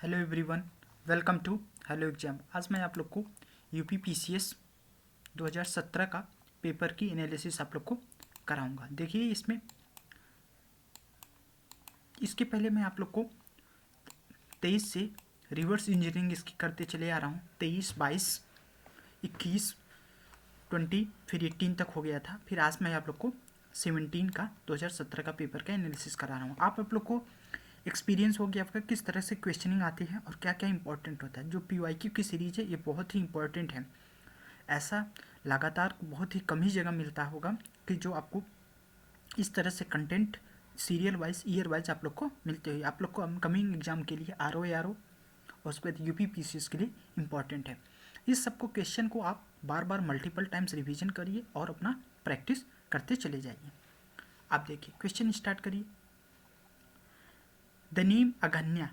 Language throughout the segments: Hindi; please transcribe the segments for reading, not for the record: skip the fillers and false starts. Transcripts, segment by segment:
Hello everyone, welcome to hello exam. आज मैं आप लोग को यूपी पीसीएस 2017 का पेपर की एनालिसिस आप लोग को कराऊंगा। देखिए, इसके पहले मैं आप लोग को 23 से रिवर्स इंजीनियरिंग इसकी करते चले आ रहा हूँ। 23, 22, 21, 20 फिर 18 तक हो गया था। फिर आज मैं आप लोग को 17 का 2017 का पेपर का एनालिसिस करा रहा हूँ। आप लोग को एक्सपीरियंस हो गया आपका किस तरह से क्वेश्चनिंग आती है और क्या क्या इंपॉर्टेंट होता है। जो पीवाईक्यू की सीरीज है ये बहुत ही इंपॉर्टेंट है। ऐसा लगातार बहुत ही कम ही जगह मिलता होगा कि जो आपको इस तरह से content serial wise year wise आप लोग को मिलते हुए आप लोग को कमिंग एग्जाम के लिए आर और उसके बाद यूपी पीसीएस के लिए इम्पॉर्टेंट है। इस सबको क्वेश्चन को आप बार बार मल्टीपल टाइम्स रिवीजन करिए और अपना प्रैक्टिस करते चले जाइए। आप देखिए, क्वेश्चन स्टार्ट करिए। द नेम अगन्या,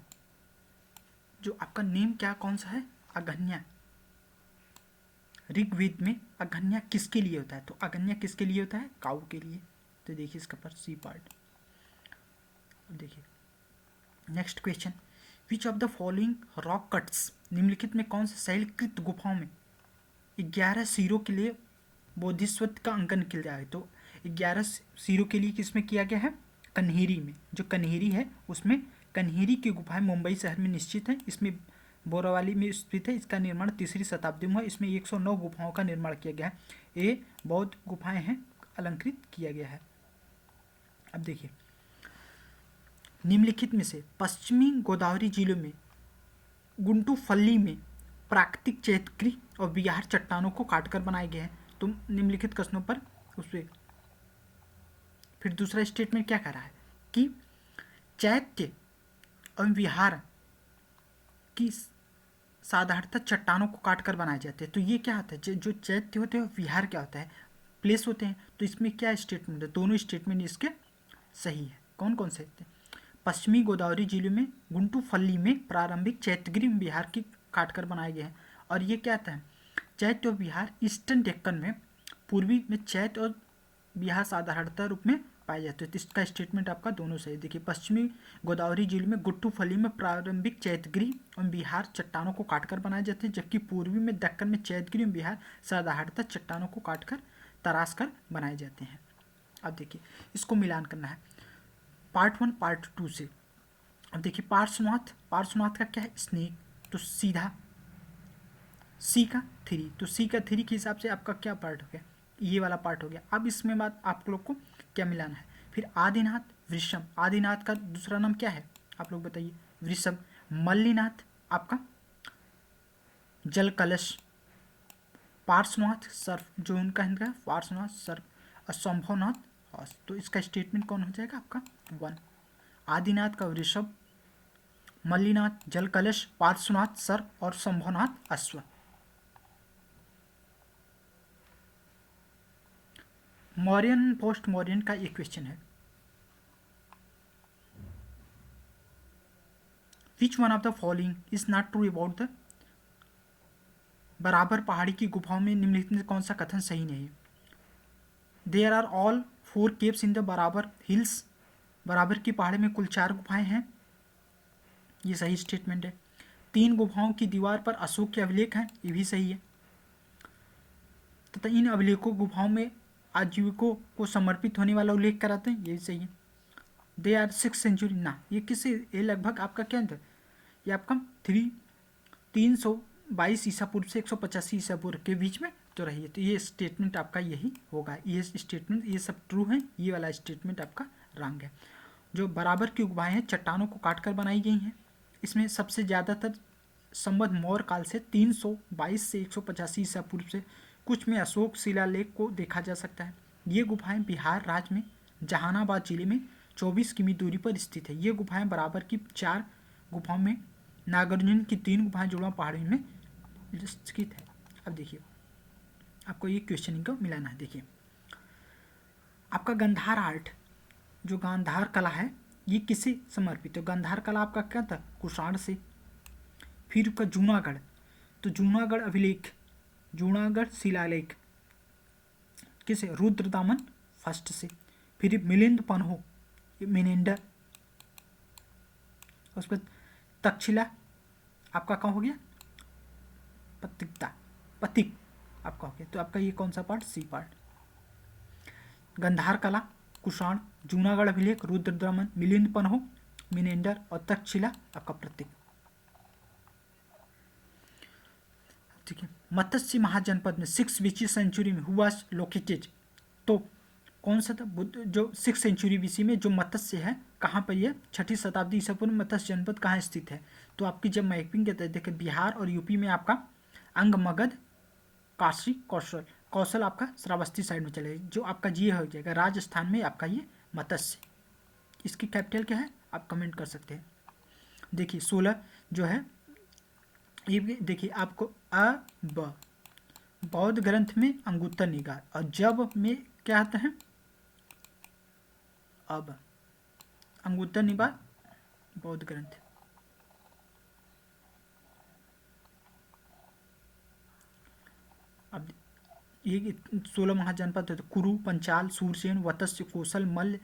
जो आपका नेम क्या कौन सा है? अगन्या। ऋग्वेद में अगन्या किसके लिए होता है? तो अगन्या किसके लिए होता है? काऊ के लिए। तो देखिए इसका पर सी पार्ट। देखिए next question, which of the following rock cuts, निम्नलिखित में कौन से शैलकृत गुफाओं में 11 सिरों के लिए बोधिसत्व का अंकन किया गया है? तो 11 सिरों के लिए किसमें किया गया है? कन्हेरी में। जो कन्हेरी है उसमें कन्हेरी की गुफाएं मुंबई शहर में निश्चित है। इसमें बोरावाली में स्थित है। इसका निर्माण 3री शताब्दी में हुआ। इसमें 109 गुफाओं का निर्माण किया गया है। ये बौद्ध गुफाएं हैं, अलंकृत किया गया है। अब देखिए, निम्नलिखित में से पश्चिमी गोदावरी जिलों में गुंटूफली में प्राकृतिक चैत्यगृह और बिहार चट्टानों को काटकर बनाए गए हैं। तो निम्नलिखित कथनों पर उससे फिर दूसरा स्टेटमेंट क्या कह रहा है कि चैत्य और विहार की साधारणतः चट्टानों को काटकर बनाए जाते हैं। तो ये क्या होता है? जो चैत्य होते हैं विहार क्या होता है? प्लेस होते हैं। तो इसमें क्या स्टेटमेंट है? दोनों स्टेटमेंट इसके सही है। कौन कौन से? पश्चिमी गोदावरी जिले में गुंटूफली में प्रारंभिक चैत्यगृह बिहार की काटकर बनाए गए हैं। और ये क्या आता है? चैत्य और बिहार ईस्टर्न डेक्कन में पूर्वी में चैत्य और बिहार साधारणतः रूप में पाए जाते हैं। तो इसका स्टेटमेंट आपका दोनों सही। देखिए, पश्चिमी गोदावरी जिले में गुट्टूफली में प्रारंभिक चैत्यगृह और बिहार चट्टानों को काटकर बनाए जाते हैं, जबकि पूर्वी में दक्कन में चैत्यगृह और बिहार साधारणतः चट्टानों को काटकर तराश कर बनाए जाते हैं। अब देखिए, इसको मिलान करना है पार्ट 1 पार्ट 2 से। अब देखिए, पार्श्वनाथ का क्या है? स्नेक। तो सीधा सी का 3, तो सी का 3 के हिसाब से आपका क्या पार्ट हो गया? ये वाला पार्ट हो गया। अब इसमें बात आप लोग को क्या मिलाना है? फिर आदिनाथ, वृषभ। आदिनाथ का दूसरा नाम क्या है? आप लोग बताइए। वृषभ। मल्लीनाथ आपका जल कलश। पार्श्वनाथ सर्फ, जो उनका हिंदी है पार्श्वनाथ सर्फ। और शंभुनाथ हॉर्स। तो इसका स्टेटमेंट कौन हो जाएगा आपका? 1। आदिनाथ का वृषभ, मल्लीनाथ जल कलश, पार्श्वनाथ सर्प और शंभुनाथ अश्व। मौर्यन पोस्ट मौर्यन का एक क्वेश्चन है, विच one of the following is not true about the बराबर पहाड़ी की गुफाओं में निम्नलिखित में कौन सा कथन सही नहीं है? There are all 4 caves in the Barabar hills, Barabar की पहाड़ी में कुल 4 गुफाएं हैं। ये सही स्टेटमेंट है। 3 गुफाओं की दीवार पर अशोक के अभिलेख हैं, ये भी सही है। तथा इन अभिलेखों गुफाओं में आजीविकों को समर्पित होने वाला उल्लेख कराते हैं, ये सही है। दे आर 6 सेंचुरी ना, ये किससे? ये लगभग आपका क्या है? ये आपका 322 ईसा पूर्व से 185 ईसा पूर्व के बीच में तो रही है। तो ये स्टेटमेंट आपका यही होगा। ये स्टेटमेंट ये सब ट्रू है, ये वाला स्टेटमेंट आपका रॉन्ग है। जो बराबर की गुफाएं हैं चट्टानों को काटकर बनाई गई हैं। इसमें सबसे ज़्यादातर संबंध मौर्य काल से 322 से 185 ईसा पूर्व से, कुछ में अशोक शिलालेख को देखा जा सकता है। ये गुफाएं बिहार राज्य में जहानाबाद जिले में 24 किमी दूरी पर स्थित है। ये गुफाएं बराबर की 4 गुफाओं में नागार्जुन की 3 गुफाएं जुड़वा पहाड़ी में स्थित है। अब देखिए, आपको ये क्वेश्चनिंग को मिलाना है। देखिए, आपका गांधार आर्ट, जो गांधार कला है, ये किसे समर्पित है? गांधार कला आपका क्या था? कुषाण से। फिर आपका जूनागढ़, तो जूनागढ़ अभिलेख, जूनागढ़ शिलालेख किसे? रुद्रदामन फर्स्ट से। फिर मिलिंद पन्हो, ये मिनेंडर। उसके बाद तक्षशिला आपका कहाँ हो गया, पतिकता, पतिक आपका हो गया। तो आपका ये कौन सा पार्ट, सी पार्ट। गंधार कला, कुषाण, जूनागढ़ अभिलेख, रुद्रदमन, मिलिंद पन्हो, मिनेंडर और तक्षशिला आपका प्रतीक। ठीक है। मत्स्य महाजनपद में 6 बीसी सेंचुरी में हुआ लोकेटेड, तो कौन सा था जो 6 सेंचुरी बीसी में जो मत्स्य है कहाँ पर, ये 6ठी शताब्दी ईसा पूर्व में मत्स्य जनपद कहाँ स्थित है। तो आपकी जब मैपिंग के तहत देखें, बिहार और यूपी में आपका अंग, मगध, काशी, कौशल, कौशल आपका श्रावस्ती साइड में चलेगा। जो आपका ये हो जाएगा राजस्थान में आपका ये मत्स्य। इसकी कैपिटल क्या है आप कमेंट कर सकते हैं। देखिए 16 जो है ये भी देखिए आपको ब बौद्ध ग्रंथ में अंगुत्तर निकाय और जब में क्या आता है, अब अंगुत्तर निकाय बौद्ध ग्रंथ। अब ये 16 महाजनपद है, तो कुरु, पंचाल, सूरसेन, वत्स्य, कौशल, मल्ल,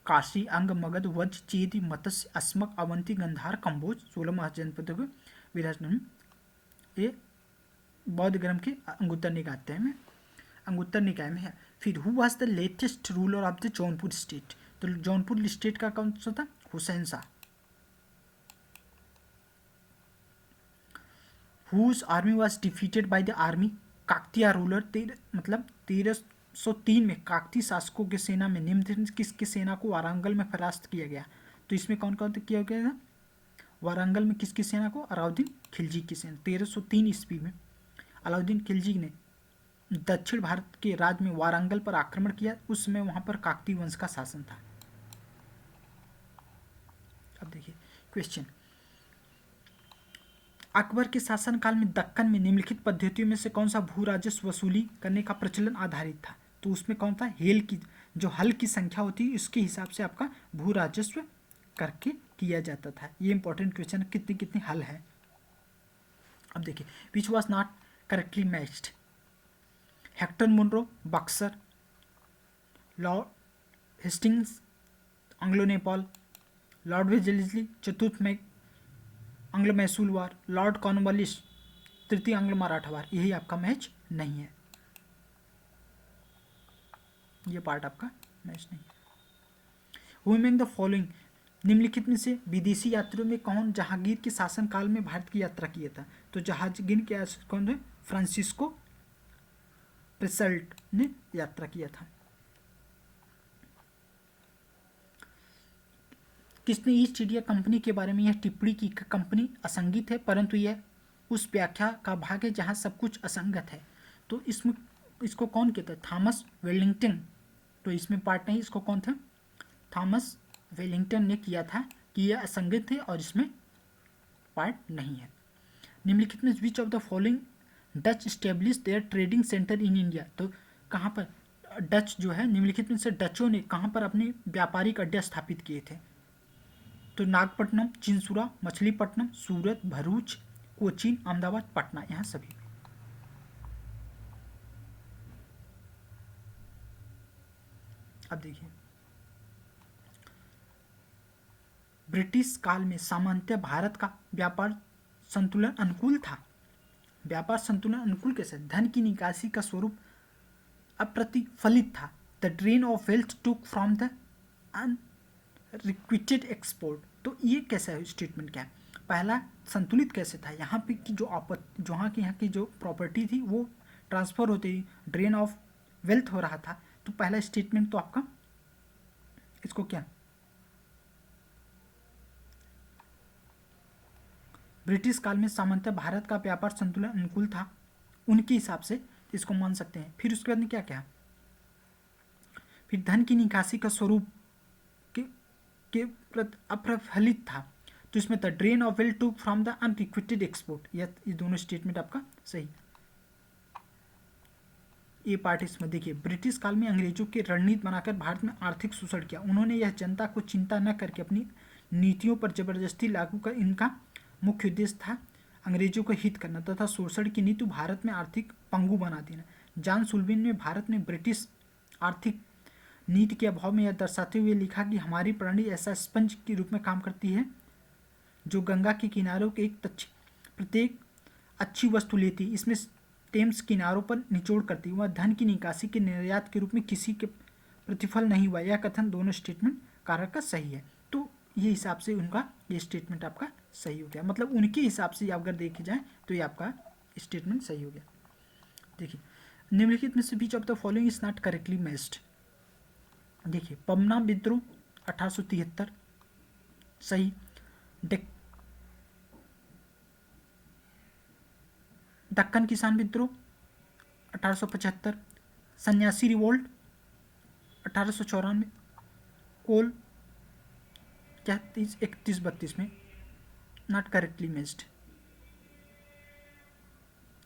काशी, अंग, मगध, वज्र, चेदी, मत्स्य, अस्मक, अवंती, गंधार, कंबोज 16 महाजनपदों को विराजमान। ये बौद्ध ग्रंथ के अंगुत्तर निकाय में है। फिर who was the latest ruler of the Jaunpur state, तो जौनपुर स्टेट का कौन सा था, Hussain Shah. Whose army was defeated by the army, Kakatiya ruler, 1303 में काकती शासकों की सेना में निम्न किसकी सेना को वारंगल में परास्त किया गया। तो इसमें कौन कौन किया गया था, वारंगल में किसकी सेना को, अलाउद्दीन खिलजी की सेना। 1303 ईस्वी में अलाउद्दीन खिलजी ने दक्षिण भारत के राज्य में वारंगल पर आक्रमण किया। उस समय वहां पर काकती वंश का शासन था। अब देखिए क्वेश्चन, अकबर के शासनकाल में दक्कन में निम्नलिखित पद्धतियों में से कौन सा भू राजस्व वसूली करने का प्रचलन आधारित था। तो उसमें कौन था, हेल की जो हल की संख्या होती है इसके हिसाब से आपका भू राजस्व करके किया जाता था। ये इंपॉर्टेंट क्वेश्चन, कितनी कितनी हल है। अब देखिए which was not correctly matched, Hector Munro Buxar, Lord Hastings Anglo Nepal, Lord Wellesley चतुर्थ में Anglo Mysore war, Lord Cornwallis तृतीय एंग्लो मराठा वार, यही आपका मैच नहीं है, ये पार्ट आपका मैच नहीं है। हु मेक द फॉलोइंग, निम्नलिखित में से विदेशी यात्रियों में कौन जहांगीर के शासनकाल में भारत की यात्रा किया था। तो जहांगीर के कौन थे, फ्रांसिस्को प्रेसल्ट ने यात्रा किया था। किसने ईस्ट इंडिया कंपनी के बारे में यह टिप्पणी की, कंपनी असंगत है परंतु यह उस व्याख्या का भाग है जहां सब कुछ असंगत है। तो इसमें इसको कौन कहता है, थॉमस वेलिंगटन। तो इसमें पार्ट नहीं, इसको कौन था, थॉमस वेलिंगटन ने किया था कि यह असंगत है और इसमें पार्ट नहीं है। निम्नलिखित में which of the following Dutch establish their trading centre in India. तो कहाँ पर डच जो है, निम्नलिखित में से डचों ने कहाँ पर अपने व्यापारिक अड्डे स्थापित किए थे। तो नागपट्टनम, चिंसुरा, मछलीपट्टनम, सूरत, भरूच, कोचीन, अहमदाबाद, पटना, यहाँ सभी। अब देखिए ब्रिटिश काल में सामान्यतः भारत का व्यापार संतुलन अनुकूल था। व्यापार संतुलन अनुकूल कैसे, धन की निकासी का स्वरूप अप्रतिफलित था। The drain of wealth took from the unrequited export. तो ये कैसा है स्टेटमेंट, क्या है, पहला संतुलित कैसे था, यहाँ पे की जो यहाँ की जो प्रॉपर्टी थी वो ट्रांसफर होती, ड्रेन ऑफ वेल्थ हो रहा था। तो पहला स्टेटमेंट तो आपका इसको क्या, ब्रिटिश काल में सामान्यतः भारत का व्यापार संतुलन अनुकूल था उनके हिसाब से, इसको मान सकते हैं। फिर उसके बाद में क्या क्या, फिर धन की निकासी का स्वरूप के अप्रफलित था। तो इसमें the drain of wealth took from the unrequited export, ये दोनों स्टेटमेंट आपका सही। ये पार्ट इसमें देखिए, ब्रिटिश काल में अंग्रेजों के रणनीति बनाकर भारत में आर्थिक शोषण किया। उन्होंने यह जनता को चिंता न करके अपनी नीतियों पर जबरदस्ती लागू कर, इनका मुख्य उद्देश्य था अंग्रेजों को हित करना तथा शोषण की नीति भारत में आर्थिक पंगु बना देना। जॉन सुल्विन ने भारत में ब्रिटिश आर्थिक नीति के अभाव में यह दर्शाते हुए लिखा कि हमारी प्रणाली ऐसा स्पंज के रूप में काम करती है जो गंगा के किनारों के एक प्रत्येक अच्छी वस्तु लेती, इसमें टेम्स किनारों पर निचोड़ करती, वह धन की निकासी के निर्यात के रूप में किसी के प्रतिफल नहीं हुआ। यह कथन दोनों स्टेटमेंट कारक का सही है। तो ये हिसाब से उनका ये स्टेटमेंट आपका सही हो गया, मतलब उनके हिसाब से अगर देखे जाए तो ये आपका स्टेटमेंट सही हो गया। देखिए, निम्नलिखित में से which of the following is not correctly matched. देखिए, पमना विद्रोह 1873 सही, दक्कन किसान विद्रोह 1875, सन्यासी रिवोल्ट 1894, कोल क्या 31-32 में नॉट करेक्टली मैच्ड।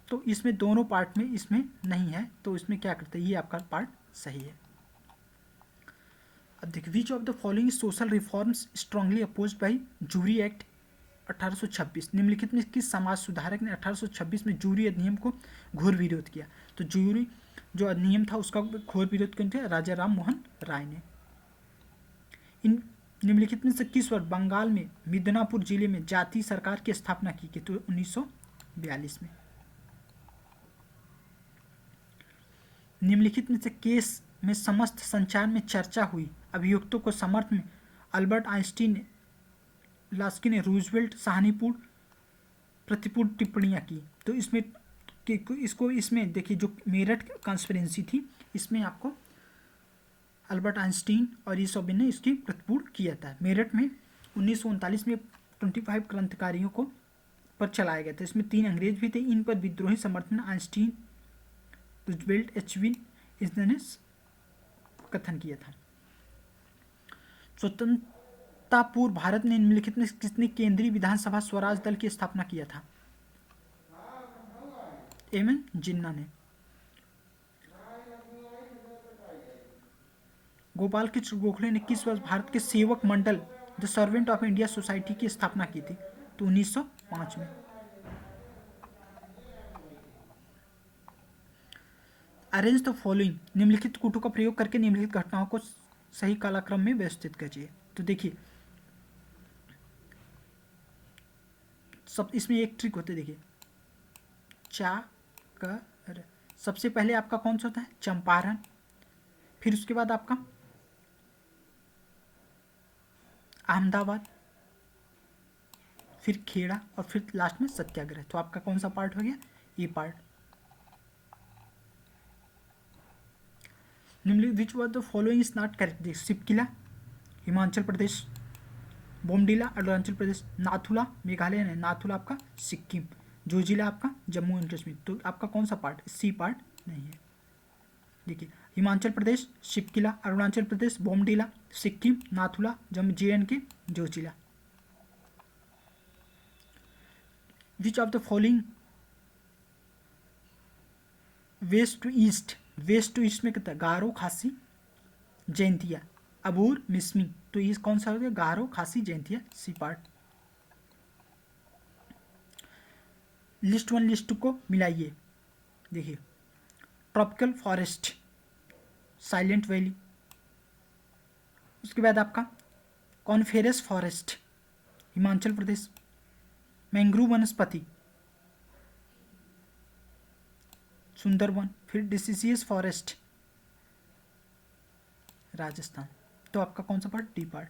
तो इसमें दोनों पार्ट में इसमें नहीं है, तो इसमें क्या करते हैं, ये आपका पार्ट सही है। अब देखिए, which of the following social reforms strongly opposed by jury act 1826। निम्नलिखित में किस समाज सुधारक ने 1826 में जूरी अधिनियम को घोर विरोध किया। तो जूरी जो अधिनियम था उसका घोर विरोध कौन थे, राजा राम मोहन राय ने। इन निम्नलिखित में से किस वर्ष बंगाल में मिदनापुर जिले में जाति सरकार की स्थापना की गई। तो 1942 में। निम्नलिखित में से केस में समस्त संचार में चर्चा हुई अभियुक्तों को समर्थन में अल्बर्ट आइंस्टीन ने, लास्की ने रूजवेल्ट सहानुभूति प्रतिपूर्ण टिप्पणियां की। तो इसमें देखिए, जो मेरठ कॉन्स्पिरेंसी थी इसमें आपको अल्बर्ट आइंस्टीन और ये सब ने इसकी प्रतिपूर्ण किया था। मेरठ में 1939 में 25 क्रांतिकारियों को पर चलाया गया था। इसमें 3 अंग्रेज भी थे। इन पर विद्रोही समर्थन आइंस्टीन, रूजवेल्ट, एचविन इसने कथन किया था। स्वतंत्रता पूर्व भारत में निम्नलिखित में किसने केंद्रीय विधानसभा स्वराज दल की स्थापना किया था। एम जिन्ना ने। गोपाल कृष्ण गोखले ने किस वर्ष भारत के सेवक मंडल the servant of India society की स्थापना की थी। तो 1905 में। Arrange the following. निम्नलिखित कूटों का प्रयोग करके निम्नलिखित घटनाओं को सही कालक्रम में व्यवस्थित कीजिए। तो देखिए, सब इसमें एक ट्रिक होती है। देखिए, कर सबसे पहले आपका कौन सा होता है, चंपारण, फिर उसके बाद आपका अहमदाबाद, फिर खेड़ा और फिर लास्ट में सत्याग्रह। तो आपका कौन सा पार्ट हो गया, ये पार्ट। निम्नलिखित which one the following is not correct. शिवकिला हिमाचल प्रदेश, बोमडिला अरुणाचल प्रदेश, नाथुला मेघालय है, नाथुला आपका सिक्किम, जोजिला आपका जम्मू एंड कश्मीर। तो आपका कौन सा पार्ट, सी पार्ट नहीं है। देखिए, हिमाचल प्रदेश, शिवकिला, Arunachal Pradesh, Bomdila, Sikkim, Nathula, Jammu JNK, Zojila. Which of the following west to east. West to east में कितना, गारो, खासी, जैंतिया, अबूर, मिसमी। तो ये कौन सा हो गया, Garo, Khasi, Jaintia, C part. List 1 list 2 को मिलाइए। देखिए, ट्रॉपिकल फॉरेस्ट, साइलेंट वैली, उसके बाद आपका कॉन्फेरस फॉरेस्ट हिमाचल प्रदेश, मैंग्रोव वनस्पति सुंदरवन, फिर डिसीजियस फॉरेस्ट राजस्थान। तो आपका कौन सा पार्ट, डी पार्ट।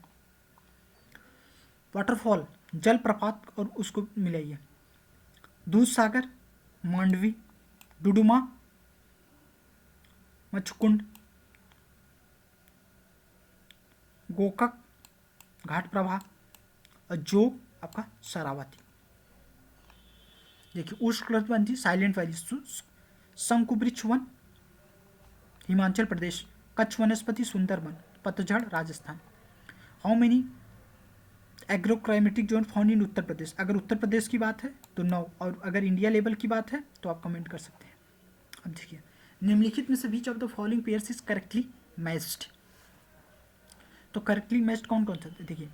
वाटरफॉल जलप्रपात और उसको मिलाइए। दूध सागर, मांडवी, डुडुमा, मचकुंड, गोकक, घाट प्रवाह और जोग आपका शरावती। देखिए, उष्णकटिबंधीय साइलेंट वैली, शंकुवृक्ष वन हिमाचल प्रदेश, कच्छ वनस्पति सुंदरवन, पतझड़ Rajasthan. How many agroclimatic zone found in Uttar Pradesh. अगर उत्तर प्रदेश की बात है तो 9, और अगर इंडिया लेवल की बात है तो आप कमेंट कर सकते हैं। अब देखिए, निम्नलिखित में से विच of the following pairs is correctly matched. तो करेक्टली मैच्ड कौन कौन सा, देखिए,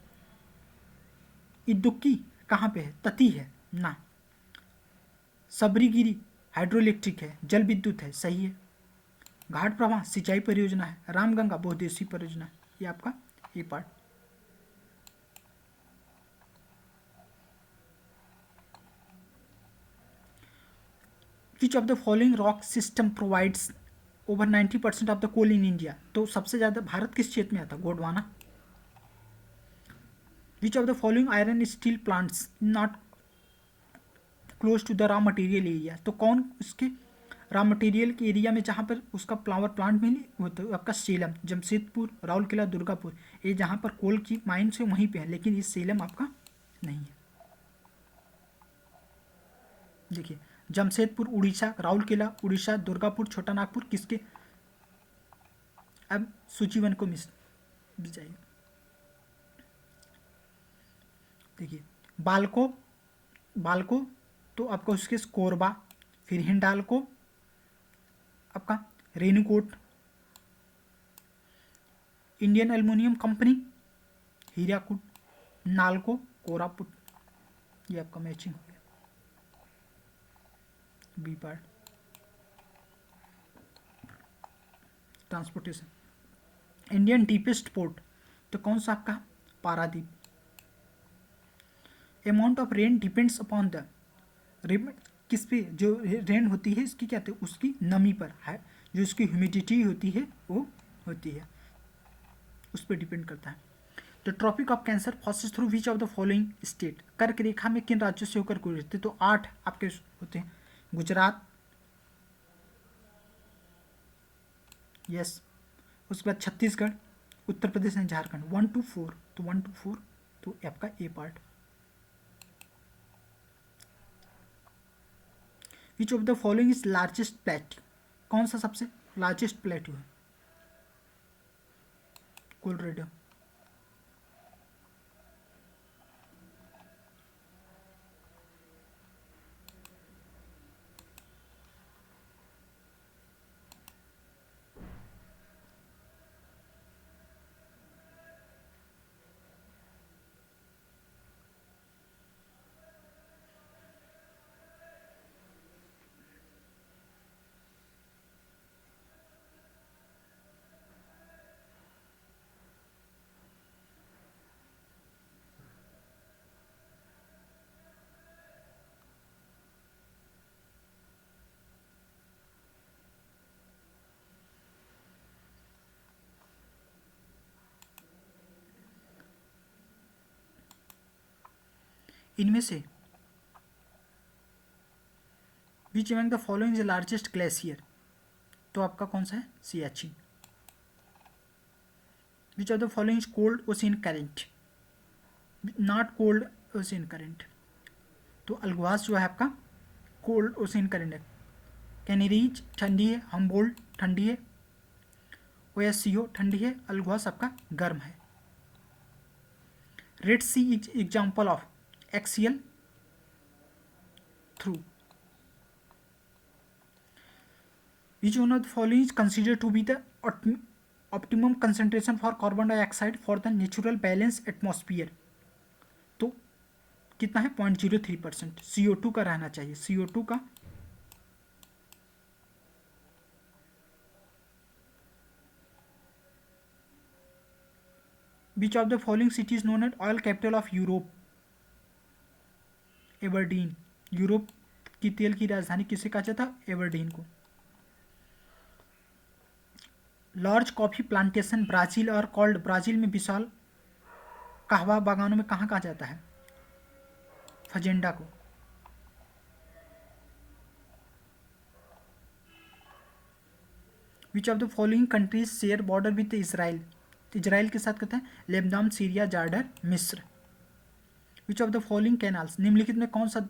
इदुक्की कहाँ पे है, तती है ना, सबरीगिरी हाइड्रो इलेक्ट्रिक है, जल विद्युत है, सही है। घाट प्रवाह सिंचाई परियोजना है, रामगंगा बहुउद्देशीय परियोजना है, ये आपका ये part. Which of the following rock system provides over 90% of the coal in India? तो सबसे ज़्यादा भारत किस क्षेत्र में आता है? Gondwana. Which of the following iron steel plants not close to the raw material area? तो कौन उसके रॉ मटेरियल के एरिया में जहाँ पर उसका पावर प्लांट मिले वो तो आपका सेलम, जमशेदपुर, राउरकेला, दुर्गापुर, ये जहाँ पर कोल की माइन्स है वहीं पे है, लेकिन ये सेलम आपका नहीं है। देखिए जमशेदपुर उड़ीसा, राउरकेला उड़ीसा, दुर्गापुर छोटा नागपुर किसके? अब सूची वन को मिस जाइए। देखिए बालको, बालको तो आपका उसके कोरबा, फिर हिंडाल्को आपका Renukoot, Indian aluminium company Hirakud, Nalco Koraput. ये आपका मैचिंग हो गया B part. Transportation, Indian deepest port तो कौन सा आपका? Paradip. Amount of rain depends upon the, किस पे जो रेन होती है इसकी क्या कहते हैं? उसकी नमी पर है, जो इसकी ह्यूमिडिटी होती है वो होती है, उस पर डिपेंड करता है। The tropic of cancer passes through which of the following state? कर्क रेखा में किन राज्यों से होकर गुजरते? तो 8 आपके होते हैं। गुजरात, यस, उसके बाद छत्तीसगढ़, उत्तर प्रदेश एंड झारखंड। 1 to 4 तो 1 to 4 तो आपका A part. Which of the following is largest plateau? कौन सा सबसे लार्जेस्ट प्लेट्यू है? कोलोराडो। इनमें से which among the following is largest glacier? तो आपका कौन सा है? Siachen. Which of the following is cold ocean current? Not cold ocean current. तो अलगवास जो है आपका कोल्ड ओशियन करेंट है। कैनरीज ठंडी है, हम्बोल्ट ठंडी है, ओएससीओ ठंडी है, अलगवास आपका गर्म है। Red sea is example of axial trough. Which one of the following is considered to be the optimum concentration for carbon dioxide for the natural balance atmosphere? तो कितना है? 0.03%। CO2 का रहना चाहिए, CO2 का। Which of the following city is known as oil capital of Europe? Aberdeen. Europe की तेल की राजधानी किसे कहा जाता? एबरडीन को। लार्ज कॉफी प्लांटेशन ब्राजील और कॉल्ड, ब्राजील में विशाल कहवा बागानों में कहाँ कहा जाता है? फजेंडा को। विच of the following countries share border with Israel? Israel के साथ कहते हैं लेबनान, सीरिया, जॉर्डन, मिस्र। विच ऑफ द फॉलोइंग कैनाल्स, निम्नलिखित में कौन सा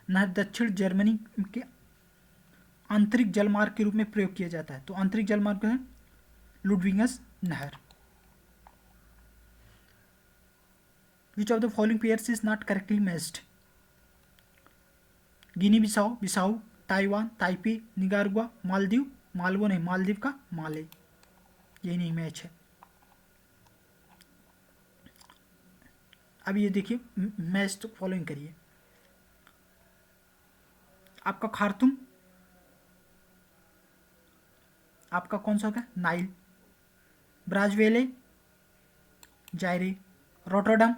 नहर दक्षिण जर्मनी के आंतरिक जलमार्ग के रूप में प्रयोग किया जाता है? तो आंतरिक जलमार्ग है लुडविगस नहर। Which of the following pairs is not correctly matched? Guinea Bissau, Bissau, Taiwan, Taipei, Nicaragua, Maldives, मालवो नहीं, मालदीव का माले, यही नहीं मैच है। अब ये देखिए मैच तो फॉलोइंग करिए। आपका खार्तुम, आपका कौन सा होगा? नाइल, ब्राजवेले, जायरे, रोटरडम,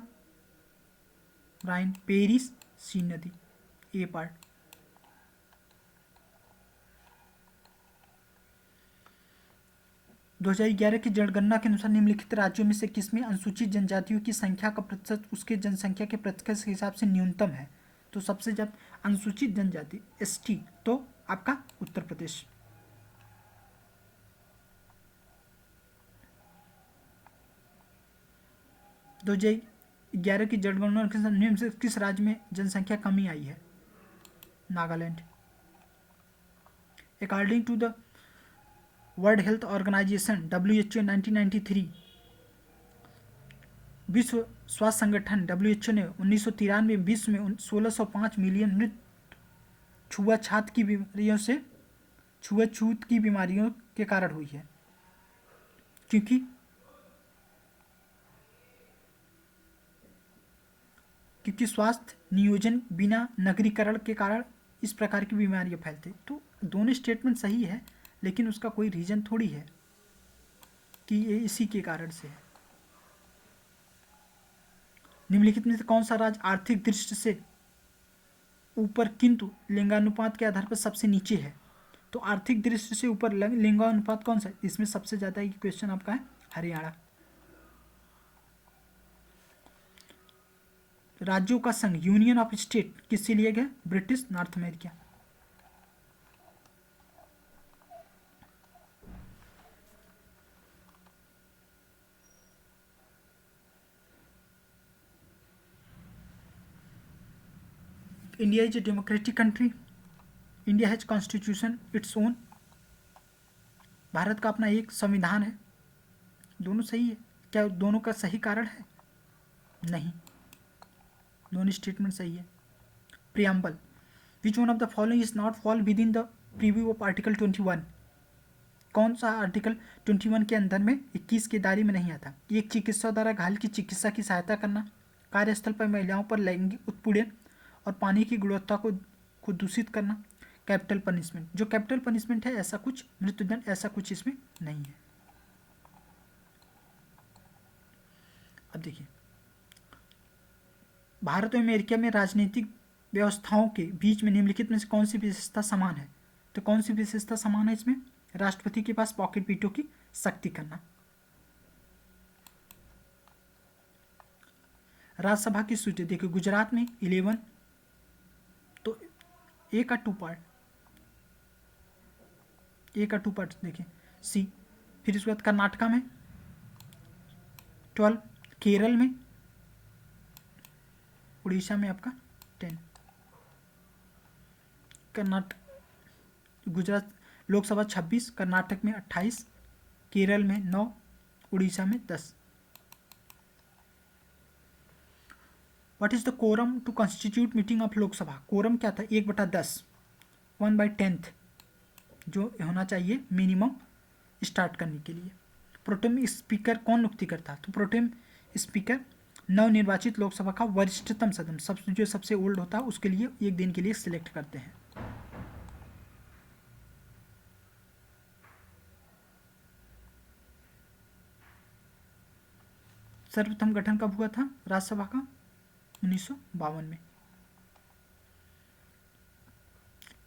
राइन, पेरिस, सी नदी, ए पार्ट। 2011 की जनगणना के अनुसार निम्नलिखित राज्यों में से किसमें अनुसूचित जनजातियों की संख्या का प्रतिशत उसके जनसंख्या के प्रतिशत के हिसाब से न्यूनतम है? तो सबसे जब अनुसूचित जनजाति एसटी, तो आपका उत्तर प्रदेश। दो हजार 11 की जनगणना के अनुसार निम्न से किस राज्य में जनसंख्या कमी आई है? Nagaland. According to the world health organization WHO 1993, विश्व स्वास्थ्य संगठन WHO ने 1993 में विश्व में 1605 मिलियन मृत छुआछूत की बीमारियों के कारण हुई है, क्योंकि स्वास्थ्य नियोजन बिना नगरीकरण के कारण इस प्रकार की बीमारियां फैलती। तो दोनों स्टेटमेंट सही है, लेकिन उसका कोई रीजन थोड़ी है कि ये इसी के कारण से है। निम्नलिखित में से कौन सा राज्य आर्थिक दृष्टि से ऊपर किंतु लिंगानुपात के आधार पर सबसे नीचे है? तो आर्थिक दृष्टि से ऊपर लिंगानुपात कौन सा है? इसमें सबसे ज्यादा क्वेश्चन आपका है हरियाणा। राज्यों का संघ यूनियन ऑफ स्टेट किससे लिया गया? British north America. India is a democratic country. India has constitution its own. Bharat का अपना एक संविधान है। दोनों सही है। क्या दोनों का सही कारण है? नहीं, दोनों स्टेटमेंट सही है। Preamble, which one of the following is not fall with in the preview of article 21? कौन सा आर्टिकल 21 के अंदर में 21 के दायरे में नहीं आता? एक चिकित्सा द्वारा घायल की चिकित्सा की सहायता करना, कार्यस्थल पर महिलाओं पर लैंगिक उत्पीड़न और पानी की गुणवत्ता को दूषित करना, कैपिटल पनिशमेंट। जो कैपिटल पनिशमेंट है ऐसा कुछ, मृत्युदंड ऐसा कुछ इसमें नहीं है। अब देखिए, भारत और अमेरिका में राजनीतिक व्यवस्थाओं के बीच में निम्नलिखित में से कौन सी विशेषता समान है? तो कौन सी विशेषता समान है इसमें? राष्ट्रपति के पास पॉकेट वीटो की शक्ति करना। राज्यसभा की सूची देखिए, गुजरात में 11, तो ए का टू पार्ट देखिए सी। फिर इसके बाद कर्नाटका में 12, केरल में, उड़ीसा में आपका 10। गुजरात लोकसभा 26, कर्नाटक में 28, केरल में 9, उड़ीसा में 10। What is the quorum to constitute meeting of Lok Sabha? Quorum क्या था? 1/10, 1/10 जो होना चाहिए मिनिमम स्टार्ट करने के लिए। प्रोटेम स्पीकर कौन नियुक्ति करता? तो प्रोटेम स्पीकर नवनिर्वाचित लोकसभा का वरिष्ठतम सदन, जो सबसे ओल्ड होता है उसके लिए एक दिन के लिए सिलेक्ट करते हैं। सर्वप्रथम गठन कब हुआ था राज्यसभा का? 1952 में।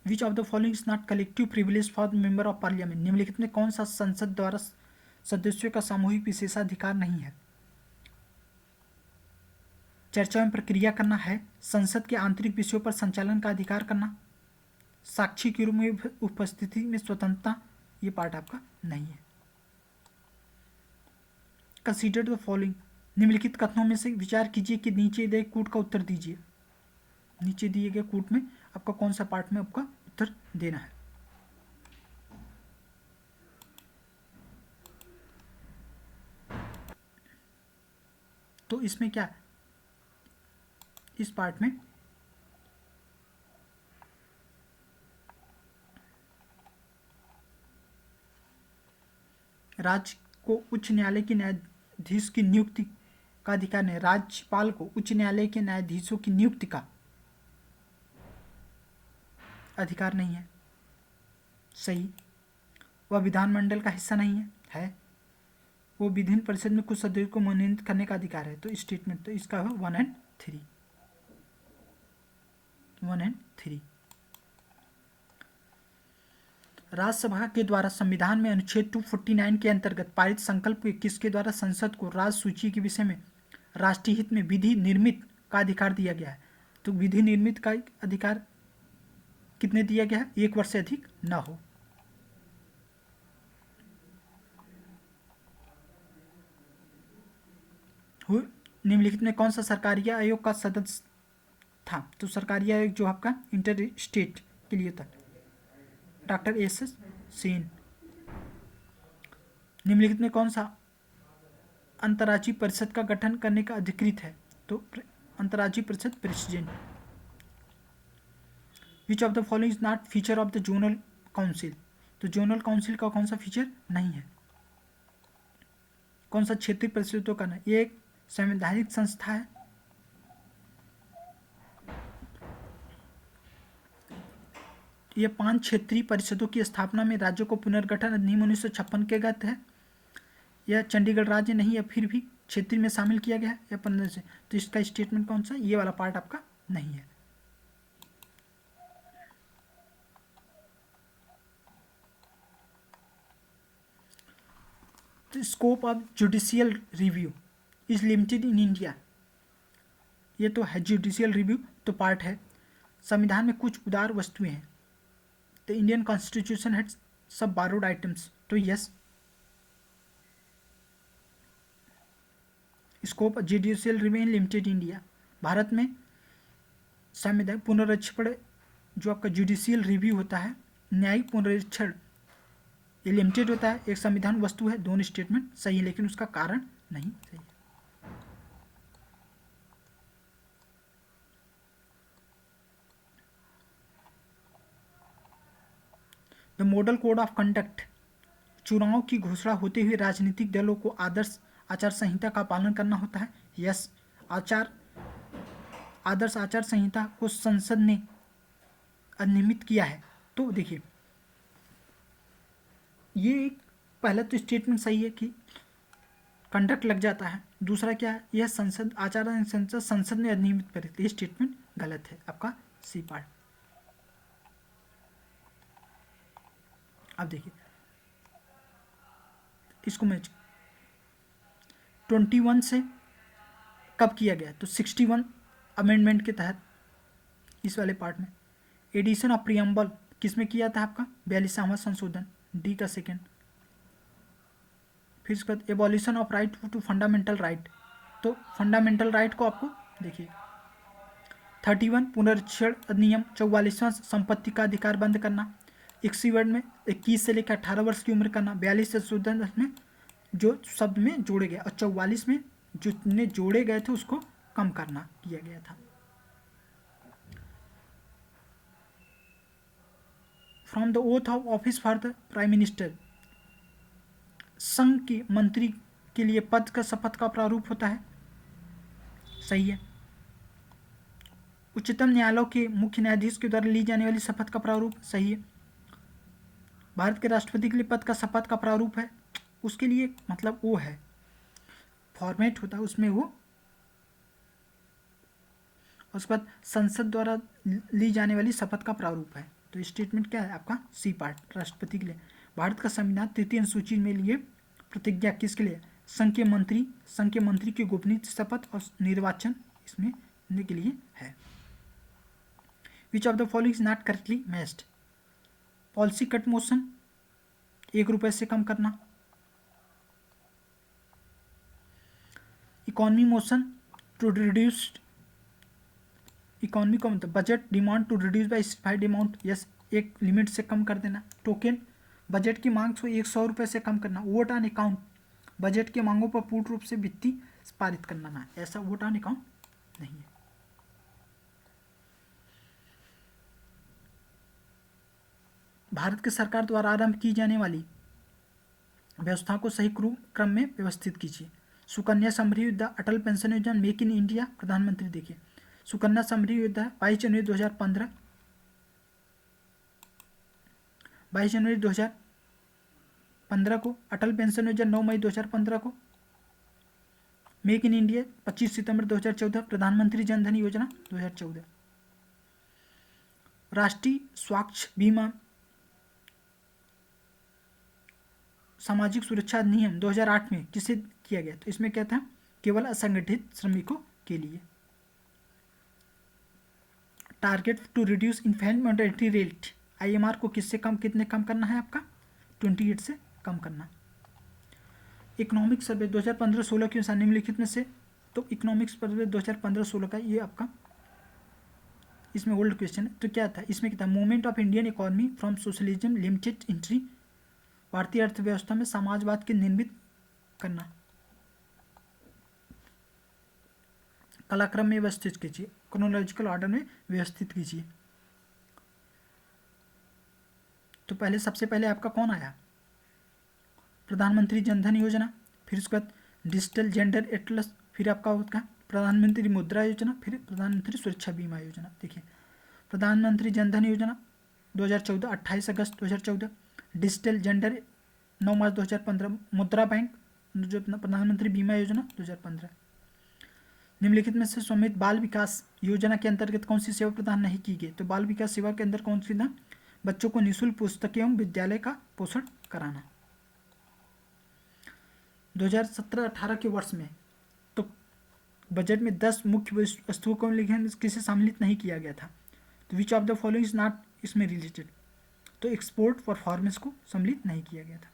Which of the following is not collective privilege for member of parliament? निम्नलिखित में कौन सा संसद द्वारा सदस्यों का सामूहिक विशेषाधिकार नहीं है? चर्चा में प्रक्रिया करना है, संसद के आंतरिक विषयों पर संचालन का अधिकार करना, साक्षी के रूप में उपस्थिति में स्वतंत्रता, ये पार्ट आपका नहीं है। कंसीडर द फॉलोइंग, निम्नलिखित कथनों में से विचार कीजिए कि नीचे दिए कूट का उत्तर दीजिए। नीचे दिए गए कूट में आपका कौन सा पार्ट में आपका उत्तर देना है? तो इसमें क्या है? इस पार्ट में राज्य को उच्च न्यायालय के न्यायाधीश की नियुक्ति का अधिकार नहीं। राज्यपाल को उच्च न्यायालय के न्यायाधीशों की नियुक्ति का अधिकार नहीं है। सही। वह विधानमंडल का हिस्सा नहीं है। वो विधान परिषद में कुछ सदस्यों को मनोनीत करने का अधिकार है। तो स्टेटमेंट तो इसका है 1 और 3। 1 और 3। राज्यसभा के द्वारा संविधान में अनुच्छेद 249 के अंतर्गत पारित संकल्प के किसके द्वारा संसद को राज्य सूची के विषय में राष्ट्रीय हित में विधि निर्मित का अधिकार दिया गया है? तो विधि निर्मित का अधिकार कितने दिया गया है? 1 वर्ष से अधिक न हो। निम्नलिखित में कौन सा सरकारी आयोग का सदस्य था? तो सरकारी आयोग जो आपका इंटर स्टेट के लिए था, डॉक्टर एस सेन। निम्नलिखित में कौन सा अंतर्राज्यीय परिषद का गठन करने का अधिकृत है? तो अंतर्राज्यीय परिषद president. Which of the following is not feature of the zonal council? तो जोनल काउंसिल का कौन सा फीचर नहीं है? कौन सा क्षेत्रीय परिषदों का नहीं? ये एक संवैधानिक संस्था है। यह 5 क्षेत्रीय परिषदों की स्थापना में राज्यों को पुनर्गठन अधिनियम 1956 के तहत है। यह चंडीगढ़ राज्य नहीं है, फिर भी क्षेत्रीय में शामिल किया गया है या 15 से। तो इसका स्टेटमेंट कौन सा? ये वाला पार्ट आपका नहीं है। तो scope of judicial review is limited in India. ये तो है जुडिशियल रिव्यू तो पार्ट है। संविधान में कुछ उदार वस्तुएं हैं। द इंडियन कॉन्स्टिट्यूशन हैड सब बारोड आइटम्स। तो yes. Scope judicial review in limited India. Bharat में संविधान पुनरीक्षण जो आपका जुडिशियल रिव्यू होता है, न्यायिक पुनरीक्षण, ये लिमिटेड होता है। एक संविधान वस्तु है। दोनों स्टेटमेंट सही है, लेकिन उसका कारण नहीं सही है। The model code of conduct. चुनाव की घोषणा होते हुए राजनीतिक दलों को आदर्श आचार संहिता का पालन करना होता है। यस। आदर्श आचार संहिता को संसद ने अधिनियमित किया है। तो देखिए, ये एक पहला तो स्टेटमेंट सही है कि कंडक्ट लग जाता है। दूसरा क्या है? यह संसद आचार संहिता संसद ने अधिनियमित करी। ये स्टेटमेंट गलत है, आपका सी पार्ट। अब देखिए, इसको मैं 21 से कब किया गया? तो 61 अमेंडमेंट के तहत इस वाले पार्ट में। एडिशन ऑफ प्रियम्बल किस में किया था? आपका 42वां संशोधन, डी का सेकेंड। फिर इसके बाद abolition of right to fundamental right. तो फंडामेंटल राइट को आपको देखिए 31 पुनरीक्षण अधिनियम, 44वां संपत्ति का अधिकार बंद करना, 61 में 21 से लेकर 18 वर्ष की उम्र करना, 42 संशोधन में जो शब्द में जोड़े गए और 44 में जितने जोड़े गए थे उसको कम करना किया गया था। From the oath of office for the prime minister. संघ के मंत्री के लिए पद का शपथ का प्रारूप होता है। सही है। उच्चतम न्यायालय के मुख्य न्यायाधीश के द्वारा ली जाने वाली शपथ का प्रारूप। सही है। भारत के राष्ट्रपति के लिए पद का शपथ का प्रारूप है। उसके लिए मतलब वो है फॉर्मेट होता है उसमें वो। उसके बाद संसद द्वारा ली जाने वाली शपथ का प्रारूप है। तो स्टेटमेंट क्या है? आपका सी पार्ट, राष्ट्रपति के लिए। भारत का संविधान तृतीय अनुसूची में लिए प्रतिज्ञा किसके लिए? संघ के मंत्री की गोपनीय शपथ और निर्वाचन इसमें लेने के लिए है। Which of the following is not correctly matched? Policy cut motion, 1 रुपये से कम करना। Economy motion to reduce, economy का मतलब budget demand to reduce by specified amount. Yes, एक लिमिट से कम कर देना। टोकन, बजट की मांग को 100 रुपये से कम करना। वोट ऑन अकाउंट, बजट की मांगों पर पूर्ण रूप से वित्तीय पारित करना ना, ऐसा वोट ऑन अकाउंट नहीं है। भारत की सरकार द्वारा आरंभ की जाने वाली व्यवस्था को सही क्रम में व्यवस्थित कीजिए। सुकन्या समृद्धि योजना, अटल पेंशन योजना, मेक इन इंडिया। प्रधानमंत्री देखिए, सुकन्या समृद्धि योजना 22 जनवरी 2015, 22 जनवरी 2015 को। अटल पेंशन योजना 9 मई 2015 को। मेक इन इंडिया 25 सितंबर 2014। प्रधानमंत्री जन धन योजना 2014। राष्ट्रीय स्वास्थ्य बीमा सामाजिक सुरक्षा अधिनियम 2008 में किसे किया गया? तो इसमें क्या था? केवल असंगठित श्रमिकों के लिए। Target to reduce infant mortality rate, IMR को किससे कितने कम करना है आपका? 28 से कम करना। इकोनॉमिक सर्वे 2015-16 के अनुसार निम्नलिखित में से, तो इकोनॉमिक्स सर्वे 2015-16 का ये आपका इसमें ओल्ड क्वेश्चन है, तो क्या था इसमें? क्या था? Movement of Indian economy from socialism limited entry, भारतीय अर्थव्यवस्था में समाजवाद के निर्मित करना। कलाक्रम में व्यवस्थित कीजिए, क्रोनोलॉजिकल ऑर्डर में व्यवस्थित कीजिए। तो पहले सबसे पहले आपका कौन आया? प्रधानमंत्री जनधन योजना, फिर उसके बाद डिजिटल जेंडर एटलस, फिर आपका होता है प्रधानमंत्री मुद्रा योजना, फिर प्रधानमंत्री सुरक्षा बीमा योजना। देखिए, प्रधानमंत्री जनधन योजना 2014, 28 अगस्त 2014। डिजिटल जेंडर 9 मार्च 2015। मुद्रा बैंक जो प्रधानमंत्री बीमा योजना 2015। निम्नलिखित में से स्वामित्व बाल विकास योजना के अंतर्गत कौन सी सेवा प्रदान नहीं की गई? तो बाल विकास सेवा के अंदर कौन सी था? बच्चों को निःशुल्क पुस्तकें एवं विद्यालय का पोषण कराना। 2017-18 के वर्ष में तो बजट में 10 मुख्य वस्तुओं को लेकिन किसे सम्मिलित नहीं किया गया था? तो विच of the following is not इसमें रिलेटेड? तो एक्सपोर्ट परफॉर्मेंस को सम्मिलित नहीं किया गया था।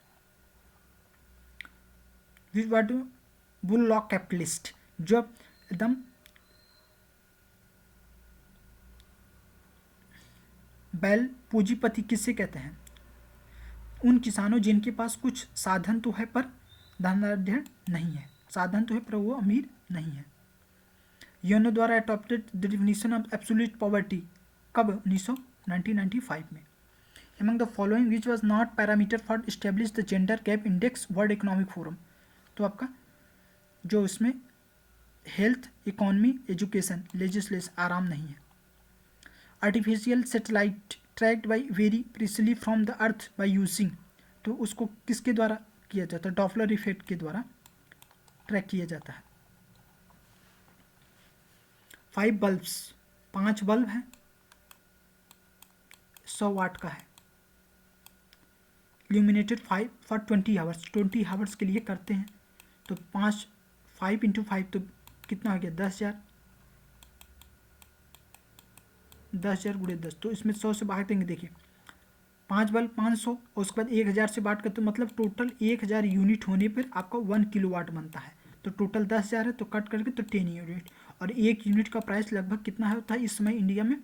विच वाट बुल लॉक कैपिटलिस्ट, जो एकदम बैल पूंजीपति किससे कहते हैं? उन किसानों जिनके पास कुछ साधन तो है पर धनाढ़ नहीं है। साधन तो है पर वो अमीर नहीं है। यूएनओ द्वारा adopted the definition of absolute poverty कब? 1995 में। Among the following which was not parameter for establish the gender gap index world economic forum? तो आपका जो इसमें हेल्थ, इकोनॉमी, एजुकेशन, लेजिस्लेशन आराम नहीं है। Artificial satellite tracked by very precisely from the earth by using, तो उसको किसके द्वारा किया जाता है? डॉपलर इफेक्ट के द्वारा ट्रैक किया जाता है। 5 बल्ब्स, 5 बल्ब हैं, 100 वाट का है। ल्यूमिनेटेड 5 फॉर 20 आवर्स, 20 आवर्स के लिए करते हैं। तो 5 × 5 तो कितना आ गया? 10,000। 10,000 × 10, तो इसमें 100 से बाहर देंगे। देखिए 5 बल्ब 500 और उसके बाद 1000 से बांट कर, तो मतलब टोटल 1000 यूनिट होने पर आपका 1 किलोवाट बनता है। तो टोटल 10,000 है, तो कट करके तो 10 यूनिट, और 1 यूनिट का प्राइस लगभग कितना होता है इस समय इंडिया में?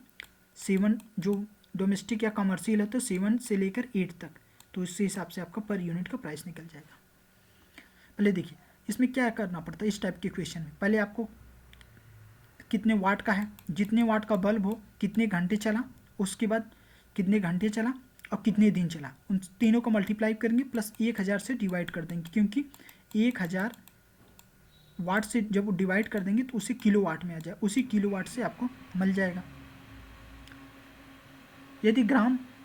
7, जो डोमेस्टिक या कमर्शियल है तो 7 से लेकर 8 तक, तो इस हिसाब से आपका पर यूनिट का प्राइस निकल जाएगा। पहले देखिए इसमें क्या करना पड़ता है इस टाइप के क्वेश्चन में। पहले आपको कितने वाट का है, जितने वाट का बल्ब हो, कितने घंटे चला, उसके बाद कितने घंटे चला और कितने दिन चला, उन तीनों को मल्टीप्लाई करेंगे प्लस 1000 से डिवाइड कर देंगे, क्योंकि 1000 वाट से जब डिवाइड कर देंगे तो उसी किलो वाट में आ जाए, उसी किलो वाट से आपको मिल जाएगा। यदि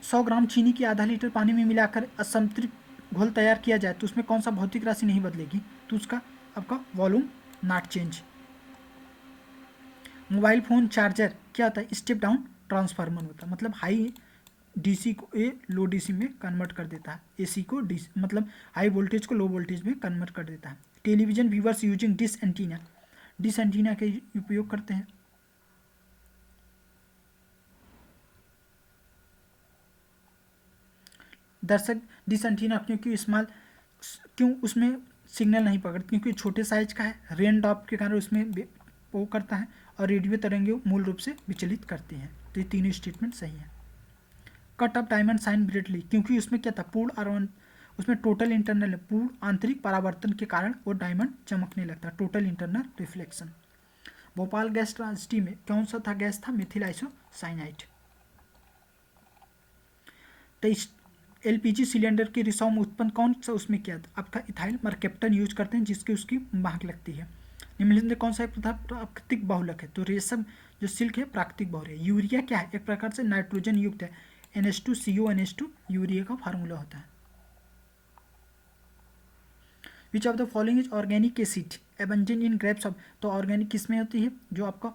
100 ग्राम चीनी की आधा लीटर पानी में मिलाकर असंतृप्त घोल तैयार किया जाए तो उसमें कौन सा भौतिक राशि नहीं बदलेगी? तो उसका आपका volume not change. Mobile phone charger क्या होता है? स्टेप डाउन ट्रांसफार्मर होता है, मतलब हाई डीसी को लो डीसी में कन्वर्ट कर देता है, एसी को डीसी मतलब हाई वोल्टेज को लो वोल्टेज में कन्वर्ट कर देता है। Television viewers using dish antenna, dish antenna के उपयोग करते हैं। दर्शक डिश एंटीना क्योंकि इस्तेमाल क्यों उसमें सिग्नल नहीं पकड़ते? क्योंकि छोटे साइज का है, रेन ड्रॉप के कारण उसमें वो करता है, और रेडियो तरंगें मूल रूप से विचलित करती हैं। तो ये तीनों स्टेटमेंट सही है। Cut of diamond shine brightly, क्योंकि उसमें क्या था? पूर्ण उसमें टोटल इंटरनल पूर्ण आंतरिक परावर्तन के कारण वो डायमंड चमकने लगता है, total internal reflection. Bhopal gas tragedy में कौन सा था गैस? था मेथिल आइसोसाइनाइड। तो LPG सिलेंडर के रिसाव में उत्पन्न कौन सा उसमें क्या था? आपका इथाइल मरकेप्टन यूज करते हैं, जिसकी उसकी महक लगती है। निम्नलिखित में कौन सा एक प्राकृतिक बहुलक है? तो रेशम जो सिल्क है प्राकृतिक बहुलक है। यूरिया क्या है? एक प्रकार से नाइट्रोजन युक्त है, NH2CO NH2 यूरिया का फार्मूला होता है। Which of the following is organic acid abundant in grapes of, तो ऑर्गेनिक किस में होती है? जो आपका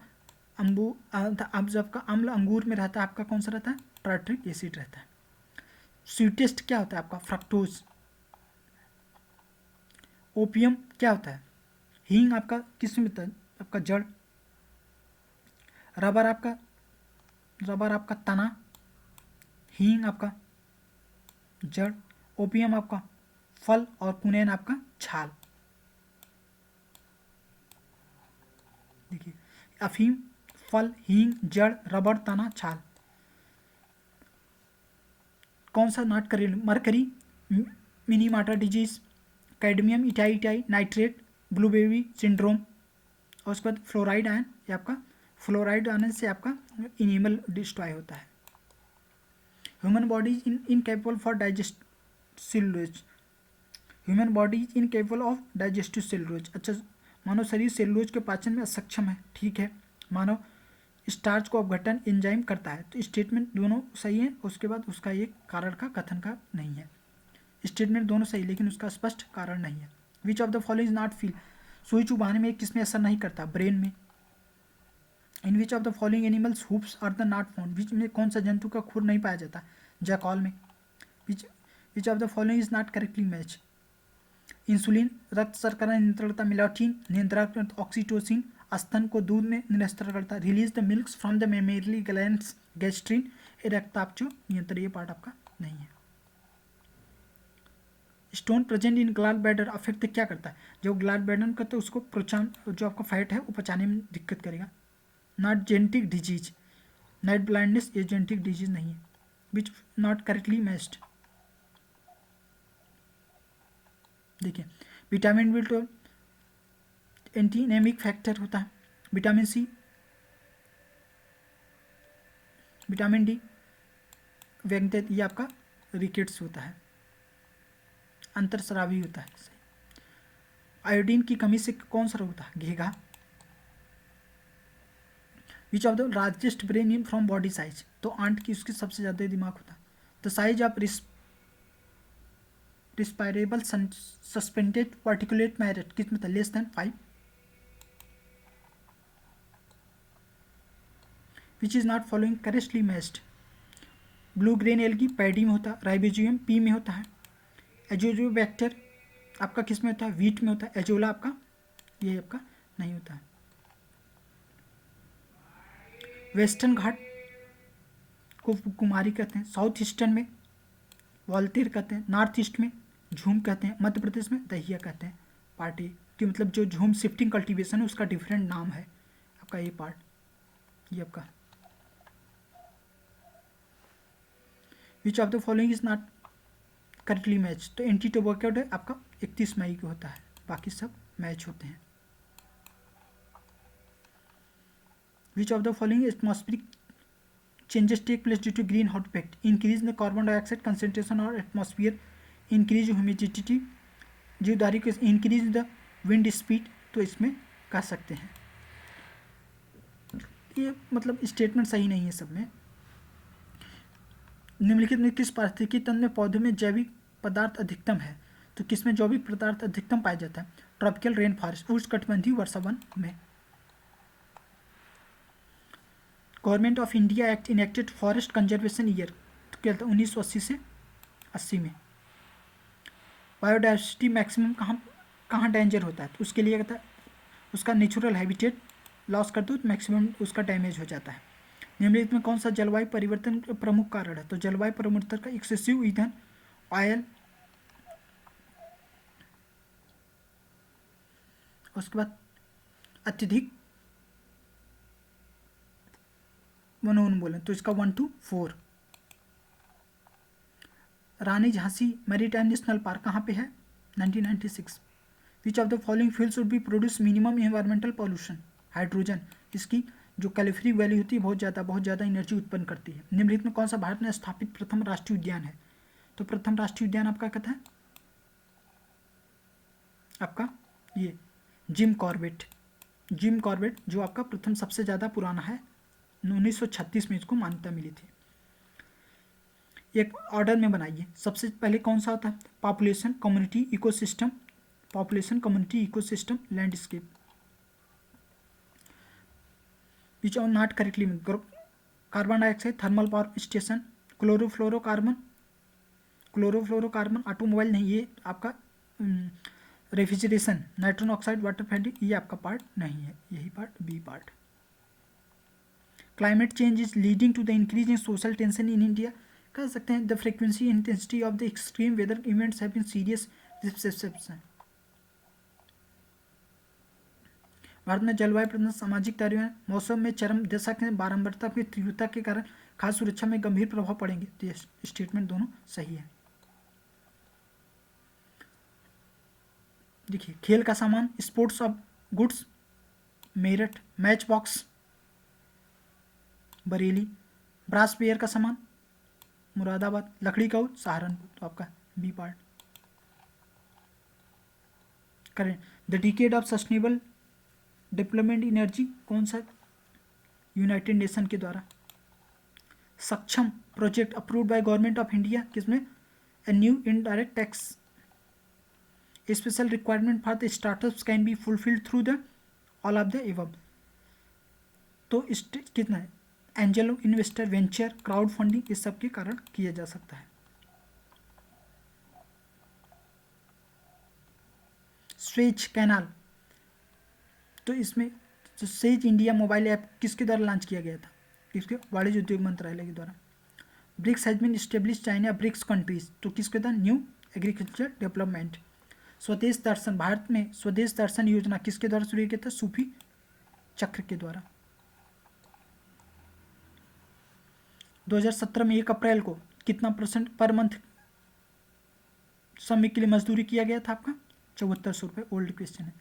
जो आपका अम्ल अंगूर में रहता है, आपका कौन सा रहता है? टार्ट्रिक एसिड रहता है। स्वीटेस्ट क्या होता है आपका? फ्रक्टोज। ओपियम क्या होता है? हींग आपका किस में होता है? आपका जड़। रबर आपका तना, हींग आपका जड़, ओपियम आपका फल और कुनैन आपका छाल। देखिए, अफीम फल, हींग जड़, रबर तना, छाल। कौन सा not correct? Mercury, मिनीमाटा disease, cadmium itai nitrate, blueberry syndrome. और उसके बाद फ्लोराइड आयन, ये आपका फ्लोराइड आने से आपका इनेमल डिस्ट्रॉय होता है। Human body is incapable for digest cellulose. Human body is incapable of digestive cellulose. अच्छा, मानव शरीर सेलुलोज के पाचन में असक्षम है, ठीक है। मानव स्टार्च को अपघटन एंजाइम करता है। तो स्टेटमेंट दोनों सही है, उसके बाद उसका एक कारण का कथन का नहीं है। स्टेटमेंट दोनों सही, लेकिन उसका स्पष्ट कारण नहीं है। Which of the following is not feel? सुई चुबाने में किसमें असर नहीं करता? ब्रेन में। In which of the following animals hoops are the not found? Which में कौन सा जंतु का खुर नहीं पाया जाता? जैकॉल में। Which of the following is not correctly match? Insulin रक्त शर्करा नियंत्रण करता, मेलाटोनिन नियंत्रण करता, ऑक्सीटोसिन स्तन को दूध में नियंत्रण करता, release the milk from the mammary glands, gastrin रक्तापचो नियंत्रण। ये पार्ट आपका नहीं है। Stone present in gall bladder affect क्या करता है? जो ग्लैड ब्लैडर करता है उसको प्रोचान, जो आपका फैट है वो पचाने में दिक्कत करेगा। Not genetic disease, night blindness ये जेनेटिक डिजीज नहीं है। Which not correctly matched? देखिए, विटामिन बी12 एंटी एनेमिक फैक्टर होता है। विटामिन सी, विटामिन डी व्यंग्य, ये आपका रिकेट्स होता है, अंतरस्रावी होता है। आयोडीन की कमी से कौन सा रोग होता है? घेघा। Which of the largest brain in from body size? तो आंट की उसकी सबसे ज़्यादा दिमाग होता है। The size of respirable suspended particulate matter किस में था? Less than 5। Which is not following correctly matched? Blue green algae paddy में होता है, राइबोजियम पी में होता है, एजोजोबैक्टर आपका किस में होता है? वीट में होता है, एजोला आपका ये आपका नहीं होता है। वेस्टर्न घाट को कुमारी कहते हैं, साउथ ईस्टर्न में वॉल्टेर कहते हैं, नॉर्थ ईस्ट में झूम कहते हैं, मध्य प्रदेश में दहिया कहते हैं। पार्टी की मतलब जो झूम शिफ्टिंग कल्टीवेशन है उसका डिफरेंट नाम है आपका ये पार्ट, ये आपका। विच of the following is not correctly match? तो एंटी टोबैको डे आपका 31 मई को होता है, बाकी सब मैच होते हैं। विच of the following atmospheric changes take place due to greenhouse effect? Increase in the carbon dioxide concentration or atmosphere, increase humidity, जीवधारी को increase the wind speed। तो इसमें कह सकते हैं ये मतलब स्टेटमेंट सही नहीं है सब में। निम्नलिखित में किस पारिस्थितिकी तंत्र में पौधों में जैविक पदार्थ अधिकतम है? तो किसमें जैविक पदार्थ अधिकतम पाया जाता है? ट्रॉपिकल रेन फॉरेस्ट, उष्णकटिबंधीय वर्षा वन में। Government of India act enacted forest conservation year तो क्या था? 1980 से 80 में। बायोडाइवर्सिटी मैक्सिमम कहाँ डेंजर होता है? तो उसके लिए कहता है उसका नेचुरल हैबिटेट लॉस कर दो तो मैक्सिमम उसका डैमेज हो जाता है। निम्नलिखित में कौन सा जलवायु परिवर्तन का प्रमुख कारण है? तो जलवायु परिवर्तन का एक्सेसिव ईंधन, ऑयल, उसके बाद अत्यधिक वनोन्मूलन। तो इसका 1 to 4। Rani Jhansi maritime national park कहाँ पे है? 1996। विच of the following fuels would be produce minimum environmental pollution? Hydrogen, इसकी जो कैलोरी वैल्यू होती है बहुत ज़्यादा एनर्जी उत्पन्न करती है। निम्नलिखित में कौन सा भारत में स्थापित प्रथम राष्ट्रीय उद्यान है? तो प्रथम राष्ट्रीय उद्यान आपका कहता है आपका ये जिम कॉर्बेट जो आपका प्रथम सबसे ज़्यादा पुराना है, 1936 में इसको मान्यता मिली थी। एक ऑर्डर में बनाइए। सबसे पहले कौन सा होता है? Population, community, ecosystem. Population, community, ecosystem, landscape. Which are not correctly? Carbon dioxide, thermal power station, chlorofluorocarbon, automobile नहीं, ये आपका refrigeration, nitrogen oxide, water fatty, ये आपका पार्ट नहीं है, यही part B part. Climate change is leading to the increase in social tension in India, कह सकते हैं the frequency intensity of the extreme weather events have been serious reception. भारत में जलवायु परिवर्तन सामाजिक कार्यों, मौसम में चरम दशा के बारंबारता की तीव्रता के कारण खाद्य सुरक्षा में गंभीर प्रभाव पड़ेंगे। तो ये स्टेटमेंट दोनों सही है। देखिए, खेल का सामान, sports of goods, Meerut, match box, Bareilly, brass pair का सामान, मुरादाबाद, लकड़ी का सहारनपुर, तो आपका बी पार्ट करें। The decade of sustainable development energy कौन सा, यूनाइटेड नेशन के द्वारा। Saksham project approved by government of India, किसमें, a new indirect tax special requirement for the startups can be fulfilled through the all of the above. तो कितना है, angel investor, venture, crowd funding, इस सब के कारण किया जा सकता है। स्वेज कैनाल, तो इसमें जो सेज इंडिया मोबाइल ऐप किसके द्वारा लॉन्च किया गया था, किसके, वाणिज्य उद्योग मंत्रालय के द्वारा। BRICS has been establish China BRICS countries, तो किसके द्वारा, न्यू एग्रीकल्चर डेवलपमेंट। स्वदेश दर्शन, भारत में स्वदेश दर्शन योजना किसके द्वारा शुरू किया था, सूफी चक्र के द्वारा। 2017 में 1 अप्रैल को कितना % पर मंथ श्रमिक के लिए मजदूरी किया गया था, आपका 7400 रुपये। ओल्ड क्वेश्चन है।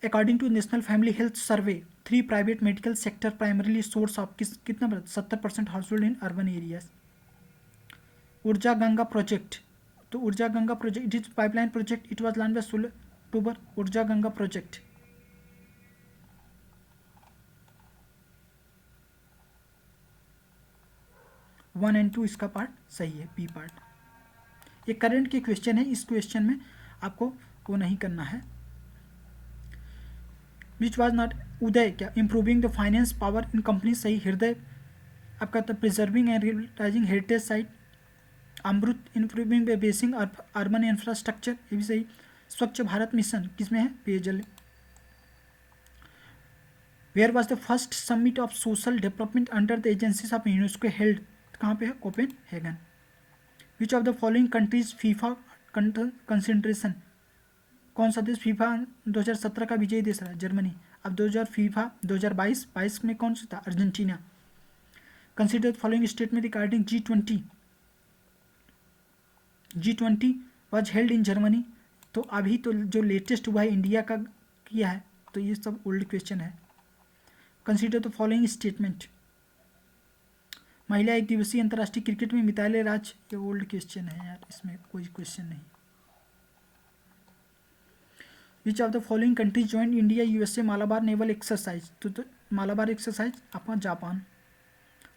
According to national family health survey 3 private medical sector primarily source of कितना 70% household in urban areas. Urja Ganga project, तो Urja Ganga project it is pipeline project, it was launch by 16 October. Urja Ganga project, one and two इसका पार्ट सही है, बी पार्ट। ये करंट के क्वेश्चन है, इस क्वेश्चन में आपको वो नहीं करना है। विच वॉज नॉट, उदय क्या, improving the finance power in company, सही। हृदय आपका था preserving and revitalising heritage site. Amrut improving the basing urban infrastructure, ये भी सही। स्वच्छ भारत मिशन किसमें है, पेयजल। Where was the first summit of social development under the agencies of UNESCO held, कहाँ पे है, Copenhagen. Which of the following countries FIFA consideration, कौन सा देश फीफा 2017 का विजयी देश रहा, जर्मनी। अब 2000 फीफा 2022 में कौन सा था, Argentina. Consider the following statement regarding G20, G20 was held in Germany, तो अभी तो जो लेटेस्ट हुआ है इंडिया का किया है, तो ये सब ओल्ड क्वेश्चन है। कंसिडर द फॉलोइंग स्टेटमेंट, महिला एक दिवसीय अंतर्राष्ट्रीय क्रिकेट में मिताली राज, ये ओल्ड क्वेश्चन है यार, इसमें कोई क्वेश्चन नहीं। विच of the following countries join India USA Malabar naval exercise, तो मालाबार एक्सरसाइज आपका जापान।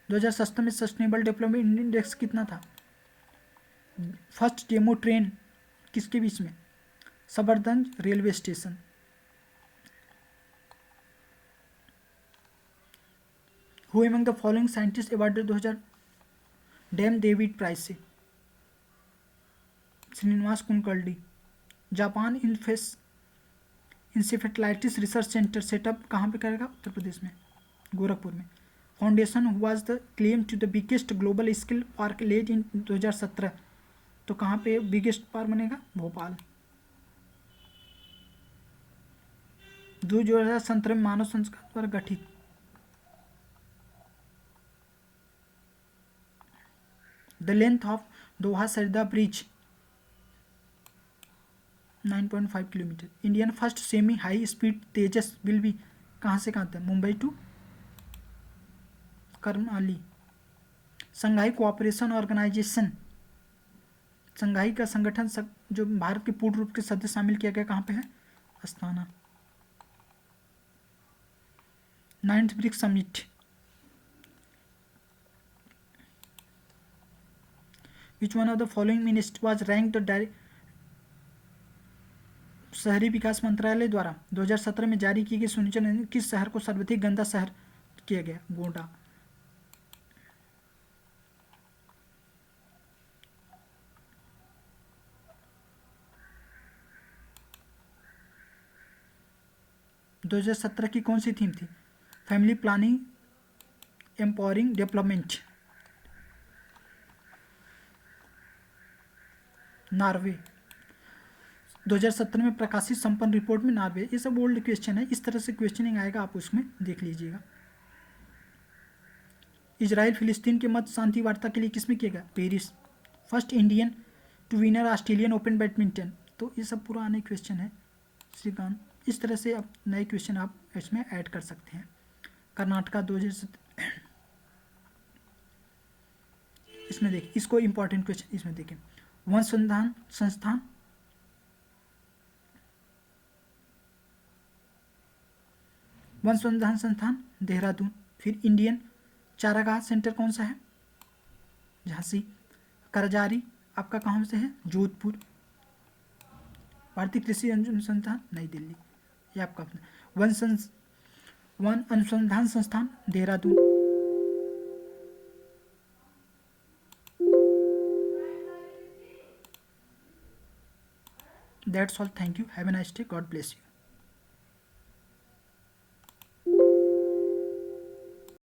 2017 में सस्टेनेबल डेवलपमेंट इंडेक्स कितना था, फर्स्ट डेमो ट्रेन किसके बीच में, Safdarjung railway station. Who among the following scientist award 2000 Dan David prize से, Srinivas Kulkarni. Japan encephalitis research centre setup कहाँ पे करेगा, उत्तर प्रदेश में, गोरखपुर में। Foundation was the claim to the biggest global skill park laid in 2017, तो कहाँ पे बिगेस्ट पार्क बनेगा, भोपाल। 2017 में मानव संस्कार द्वारा गठित। The length of Dhola Sadiya bridge 9.5 kilometre. Indian first semi high speed Tejas will be, कहाँ से कहाँ तक, Mumbai to Karmali. Shanghai cooperation organisation, Shanghai का संगठन जो भारत के पूर्ण रूप के सदस्य शामिल किया गया, कहाँ पे है, Astana. 9th BRICS summit, which one of the following minister was ranked direct, शहरी विकास मंत्रालय द्वारा 2017 में जारी की गई सूचना, किस शहर को सर्वाधिक गंदा शहर किया गया, गोंडा। 2017 की कौन सी थीम थी? Family planning, empowering development. Norway. 2017 में प्रकाशित संपन्न रिपोर्ट में नॉर्वे। ये सब ओल्ड क्वेश्चन है, इस तरह से क्वेश्चनिंग आएगा, आप उसमें देख लीजिएगा। इजराइल फिलिस्तीन के मध्य शांति वार्ता के लिए किसमें किया गया? Paris. First Indian to winner Australian Open badminton. तो ये सब पुराने क्वेश्चन है श्रीकांत। इस तरह से आप नए क्वेश्चन आप इसमें ऐड कर सकते हैं। कर्नाटका 2017, इसमें देखिए, इसको इंपॉर्टेंट क्वेश्चन इसमें देखिए, वन संधान संस्थान, वन संधान संस्थान देहरादून। फिर इंडियन चारागाह सेंटर कौन सा है? झांसी। करजारी आपका कहाँ से है? जोधपुर। भारतीय कृषि अनुसंधान नई दिल्ली, ये आपका वन अनुसंधान संस्थान Dehradun. That's all, thank you, have a nice day, God bless you.